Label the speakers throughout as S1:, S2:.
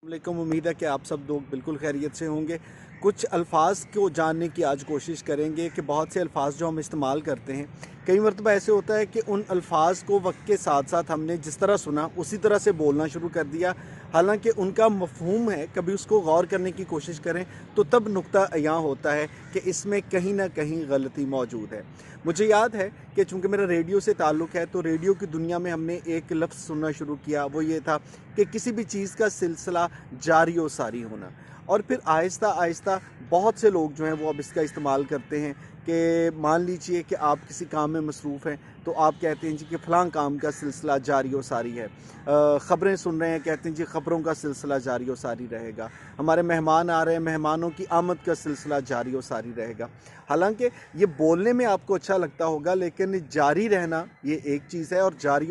S1: वालेकुम। उम्मीद है कि आप सब लोग बिल्कुल खैरियत से होंगे। कुछ अल्फाज को जानने की आज कोशिश करेंगे कि बहुत से अल्फाज जो हम इस्तेमाल करते हैं, कई मरतबा ऐसे होता है कि उन अल्फाज को वक्त के साथ साथ हमने जिस तरह सुना उसी तरह से बोलना शुरू कर दिया, हालांकि उनका मफहूम है। कभी उसको गौर करने की कोशिश करें तो तब नुक्ता अयां होता है कि इसमें कहीं ना कहीं गलती मौजूद है। मुझे याद है कि चूँकि मेरा रेडियो से ताल्लुक़ है, तो रेडियो की दुनिया में हमने एक लफ्ज़ सुनना शुरू किया, वो ये था कि किसी भी चीज़ का सिलसिला जारी व सारी होना। और फिर आहिस्ता आहिस्ता बहुत से लोग जो हैं वो अब इसका इस्तेमाल करते हैं कि मान लीजिए कि आप किसी काम में मसरूफ़ हैं तो आप कहते हैं जी कि फ़लाँ काम का सिलसिला जारी व सारी है। ख़बरें सुन रहे हैं, कहते हैं जी ख़बरों का सिलसिला जारी व सारी रहेगा। हमारे मेहमान आ रहे हैं, मेहमानों की आमद का सिलसिला जारी व सारी रहेगा। हालांकि ये बोलने में आपको अच्छा लगता होगा, लेकिन जारी रहना ये एक चीज़ है और जारी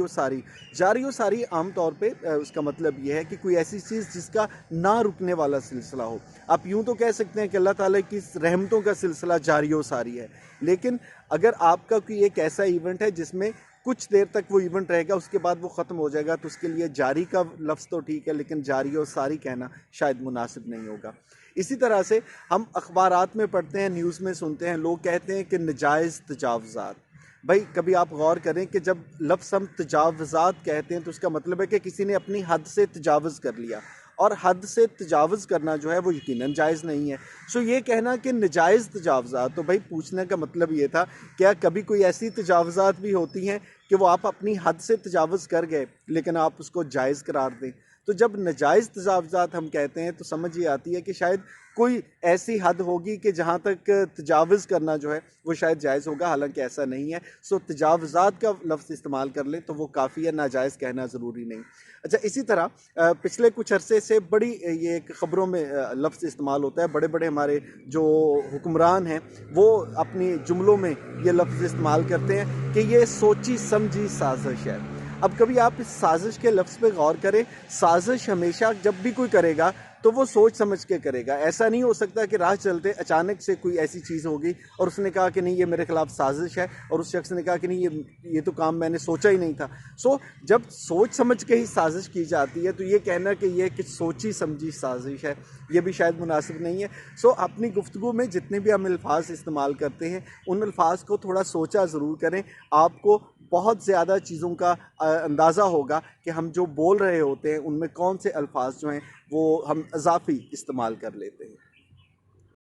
S1: व सारी आम तौर पे उसका मतलब ये है कि कोई ऐसी चीज़ जिसका ना रुकने वाला सिलसिला हो। आप यूँ तो कह सकते हैं कि अल्लाह ताला की रहमतों का सिलसिला जारी व सारी है, लेकिन अगर आपका कोई एक ऐसा इवेंट है जिसमें कुछ देर तक वो इवेंट रहेगा, उसके बाद वो ख़त्म हो जाएगा, तो उसके लिए जारी का लफ्ज़ तो ठीक है, लेकिन जारी और सारी कहना शायद मुनासिब नहीं होगा। इसी तरह से हम अखबारात में पढ़ते हैं, न्यूज़ में सुनते हैं, लोग कहते हैं कि नजायज़ तजावज़ात। भाई कभी आप गौर करें कि जब लफ्ज़ हम तजावज़ात कहते हैं तो उसका मतलब है कि किसी ने अपनी हद से तजावज़ कर लिया, और हद से तजावज़ करना जो है वो यकीनन जायज़ नहीं है। सो ये कहना कि नजायज़ तजावज़ात, तो भाई पूछने का मतलब ये था, क्या कभी कोई ऐसी तजावज़ात भी होती हैं कि वो आप अपनी हद से तजावज़ कर गए लेकिन आप उसको जायज़ करार दें? तो जब नाजायज़ तजावज़ात हम कहते हैं तो समझ ये आती है कि शायद कोई ऐसी हद होगी कि जहाँ तक तजावज़ करना जो है वो शायद जायज़ होगा, हालांकि ऐसा नहीं है। सो तजावज़ात का लफ्ज़ इस्तेमाल कर लें तो वो काफ़ी है, नाजायज़ कहना ज़रूरी नहीं। अच्छा, इसी तरह पिछले कुछ अरसे से बड़ी ये एक ख़बरों में लफ्ज़ इस्तेमाल होता है। बड़े बड़े हमारे जो हुक्मरान हैं वो अपनी जुमलों में ये लफ्ज़ इस्तेमाल करते हैं कि ये सोची समझी साजिश है। अब कभी आप इस साजिश के लफ्ज़ पे गौर करें। साजिश हमेशा जब भी कोई करेगा तो वो सोच समझ के करेगा। ऐसा नहीं हो सकता कि राह चलते अचानक से कोई ऐसी चीज़ होगी और उसने कहा कि नहीं ये मेरे खिलाफ साजिश है, और उस शख्स ने कहा कि नहीं ये तो काम मैंने सोचा ही नहीं था। सो जब सोच समझ के ही साजिश की जाती है तो ये कहना कि ये कि सोची समझी साजिश है, ये भी शायद मुनासिब नहीं है। सो अपनी गुफ्तगू में जितने भी हम अल्फाज इस्तेमाल करते हैं उन अल्फाज को थोड़ा सोचा ज़रूर करें। आपको बहुत ज़्यादा चीज़ों का अंदाज़ा होगा कि हम जो बोल रहे होते हैं उनमें कौन से अल्फाज जो हैं वो हम इजाफ़ी इस्तेमाल कर लेते हैं।